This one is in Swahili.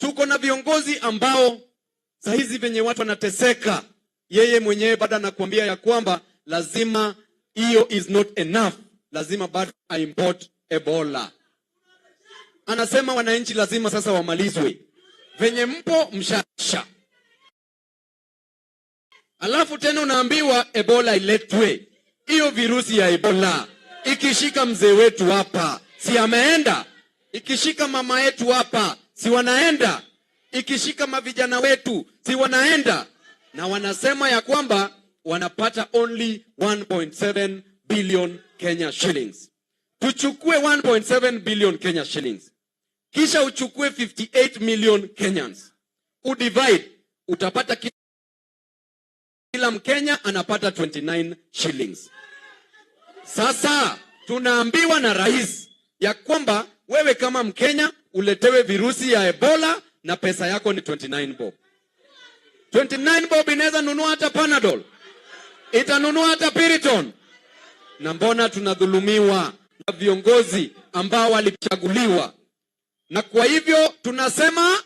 Tuko na viongozi ambao saa hizi venye watu wanateseka, yeye mwenyewe bado anakuambia ya kwamba lazima hiyo is not enough, lazima bado import Ebola. Anasema wananchi lazima sasa wamalizwe. Venye mpo mshasha. Alafu tena unaambiwa Ebola iletwe. Hiyo virusi ya Ebola ikishika mzee wetu hapa, si ameenda? Ikishika mama yetu hapa, si wanaenda? Ikishika mavijana wetu, si wanaenda? Na wanasema ya kwamba wanapata only 1.7 billion Kenya shillings. Tuchukue 1.7 billion Kenya shillings. Kisha uchukue 58 million Kenyans. Udivide, utapata kila Mkenya anapata 29 shillings. Sasa tunaambiwa na rais ya kwamba wewe kama Mkenya uletewe virusi ya Ebola na pesa yako ni 29 bob. 29 bob inaweza nunua hata Panadol. Itanunua hata Piriton. Na mbona tunadhulumiwa na viongozi ambao walichaguliwa? Na kwa hivyo tunasema